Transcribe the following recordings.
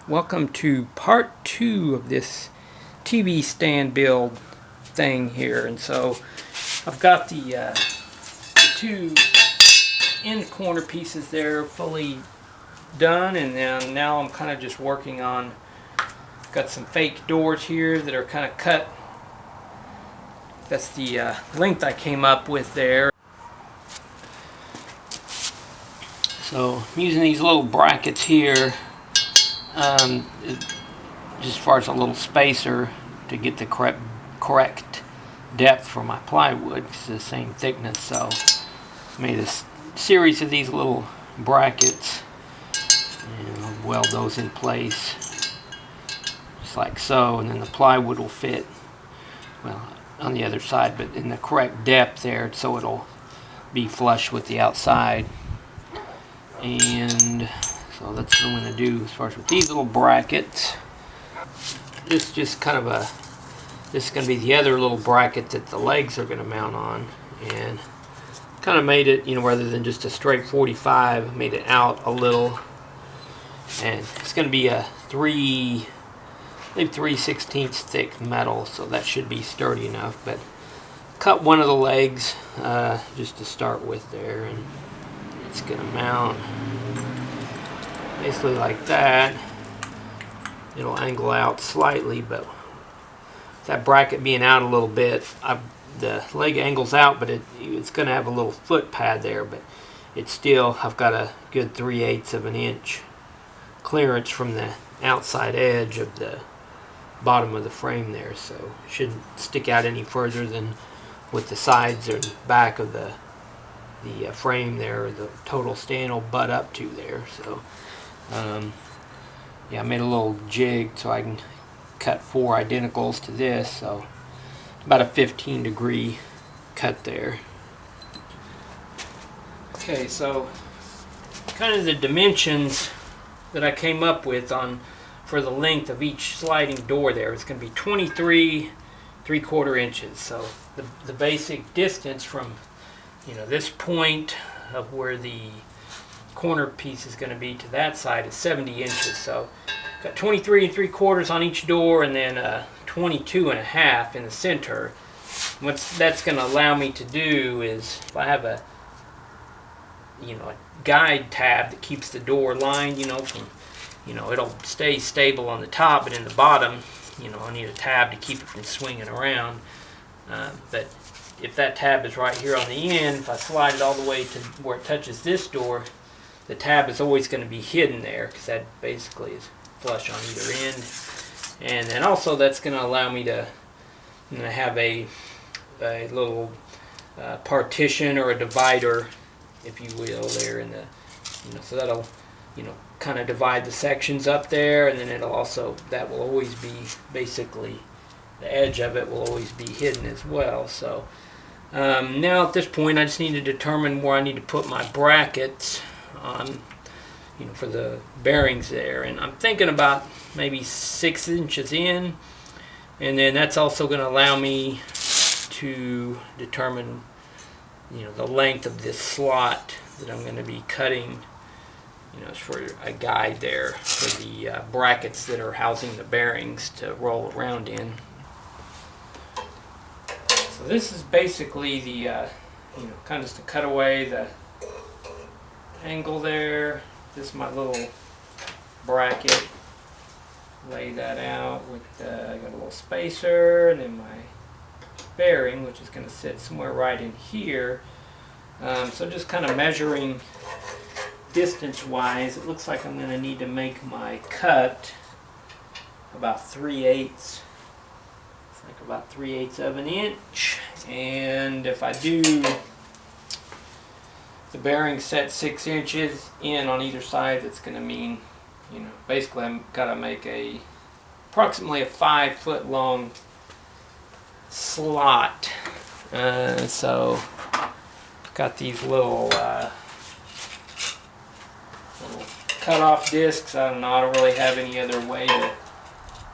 Welcome to part 2 of this TV stand build thing here. And so I've got the two end corner pieces there fully done, and then now I'm kind of just working on, got some fake doors here that are kind of cut. That's the length I came up with there. So I'm using these little brackets here, just as far as a little spacer to get the correct depth for my plywood. It's the same thickness, so I made a series of these little brackets and I'll weld those in place just like so, and then the plywood will fit, well, on the other side, but in the correct depth there, so it'll be flush with the outside. And so that's what I'm going to do as far as with these little brackets. This is just kind of a, this is going to be the other little bracket that the legs are going to mount on, and kind of made it, you know, rather than just a straight 45, made it out a little, and it's going to be a 3/16 thick metal, so that should be sturdy enough. But cut one of the legs just to start with there, and it's going to mount basically like that. It'll angle out slightly, but that bracket being out a little bit, the leg angles out, but it's going to have a little foot pad there, but it's still, I've got a good 3/8 of an inch clearance from the outside edge of the bottom of the frame there, so it shouldn't stick out any further than with the sides or the back of the frame there, the total stand will butt up to there. So yeah, I made a little jig so I can cut 4 identicals to this, so about a 15-degree cut there. Okay, so kind of the dimensions that I came up with for the length of each sliding door there, it's going to be 23 3/4 inches. So the basic distance from, you know, this point of where the corner piece is going to be to that side is 70 inches. So got 23 3/4 on each door, and then 22.5 in the center. What that's going to allow me to do is, if I have a, you know, a guide tab that keeps the door lined, you know, from, you know, it'll stay stable on the top, but in the bottom, you know, I need a tab to keep it from swinging around. But if that tab is right here on the end, if I slide it all the way to where it touches this door, the tab is always going to be hidden there, because that basically is flush on either end. And then also that's going to allow me to, you know, have a little partition or a divider, if you will, there in the, you know, so that'll, you know, kind of divide the sections up there, and then it'll also, that will always be basically, the edge of it will always be hidden as well. So now at this point I just need to determine where I need to put my brackets on, you know, for the bearings there, and I'm thinking about maybe 6 inches in, and then that's also going to allow me to determine, you know, the length of this slot that I'm going to be cutting, you know, for a guide there for the brackets that are housing the bearings to roll around in. So this is basically the, you know, kind of just to cut away the angle there. This is my little bracket. Lay that out with, I got a little spacer, and then my bearing, which is going to sit somewhere right in here. So just kind of measuring distance-wise, it looks like I'm going to need to make my cut about 3/8. It's like about 3/8 of an inch. And if I do the bearing set 6 inches in on either side, that's going to mean, you know, basically I've got to make approximately a 5-foot long slot. So got these little cut off discs. I don't really have any other way to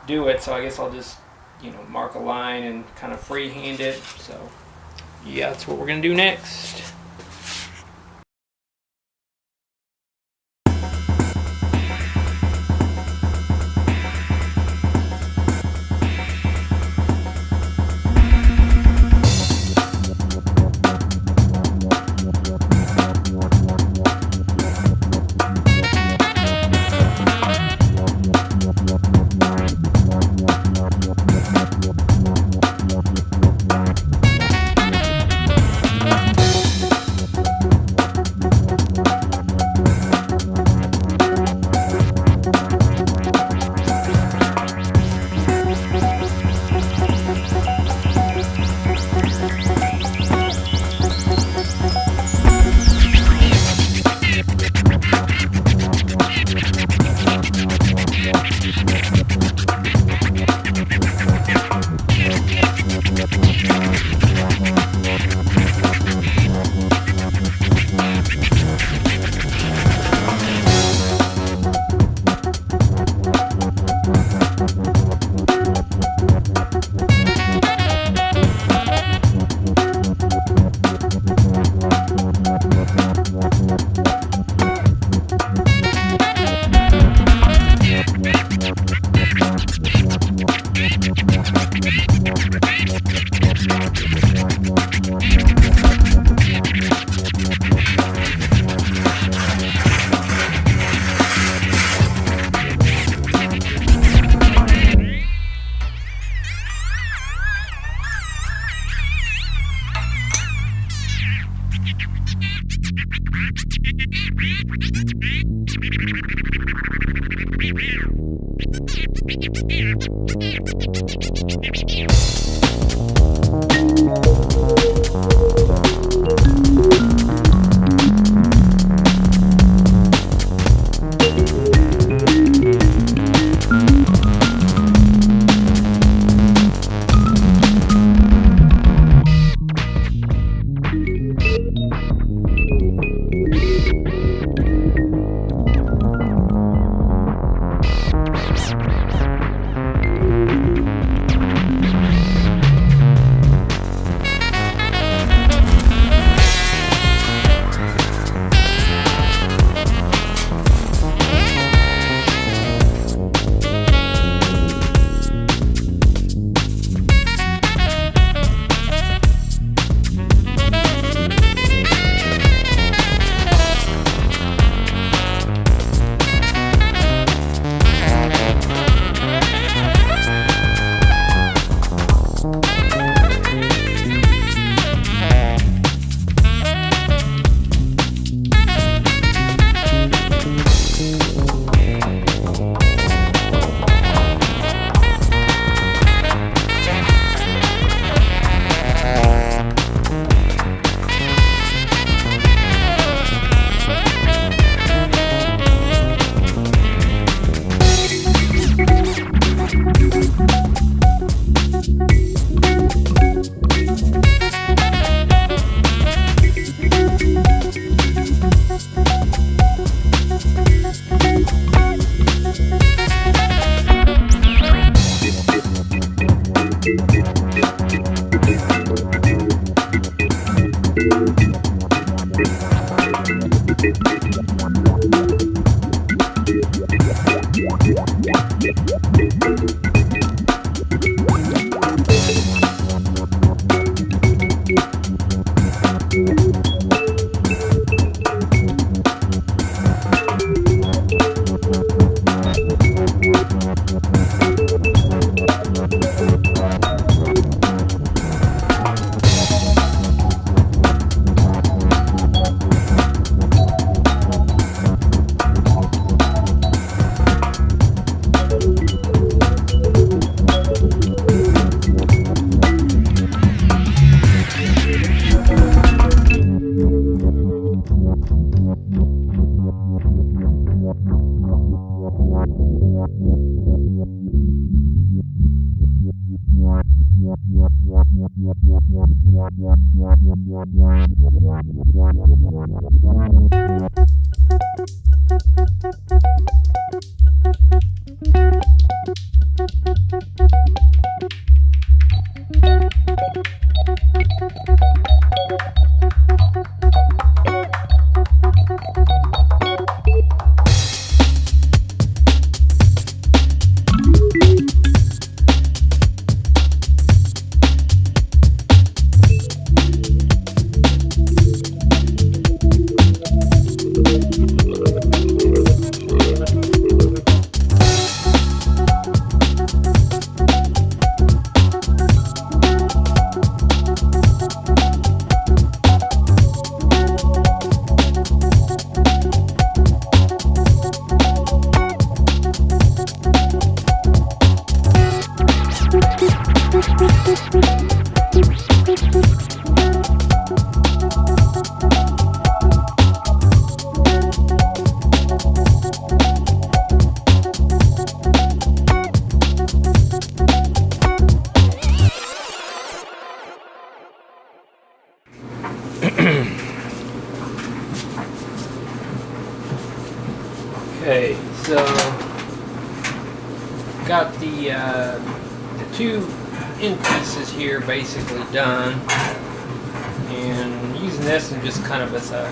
do it, so I guess I'll just, you know, mark a line and kind of freehand it. So yeah, that's what we're going to do next. Okay, so got the two end pieces here basically done, and using this and just kind of as a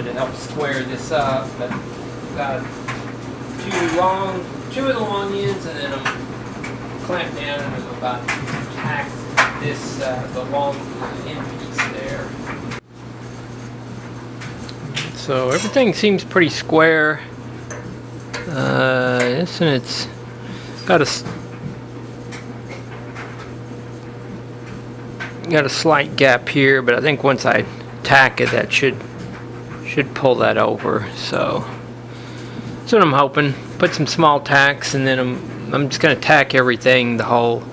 to help square this up. But got two of the long ends, and then I'm clamped down and I'm about to tack this the long end piece there. So everything seems pretty square. This and it's got a slight gap here, but I think once I tack it, that should pull that over. So that's what I'm hoping. Put some small tacks, and then I'm just gonna tack everything, the whole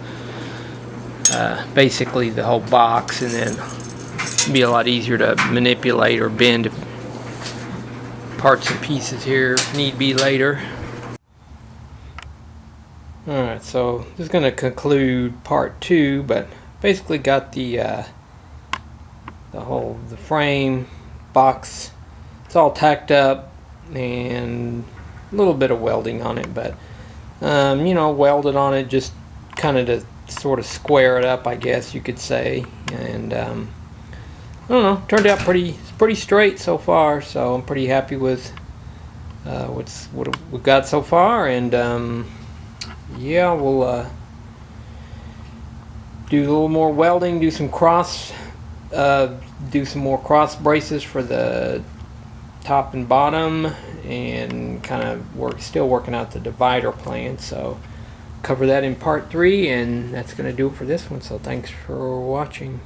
basically the whole box, and then it'll be a lot easier to manipulate or bend parts and pieces here if need be later. Alright, so this is going to conclude part 2, but basically got the frame box, it's all tacked up and a little bit of welding on it, but welded on it just kind of to sort of square it up, I guess you could say. And I don't know, turned out pretty straight so far, so I'm pretty happy with what we've got so far. And yeah, we'll do a little more welding, do some more cross braces for the top and bottom, and kind of still working out the divider plan. So cover that in part 3, and that's going to do it for this one. So thanks for watching.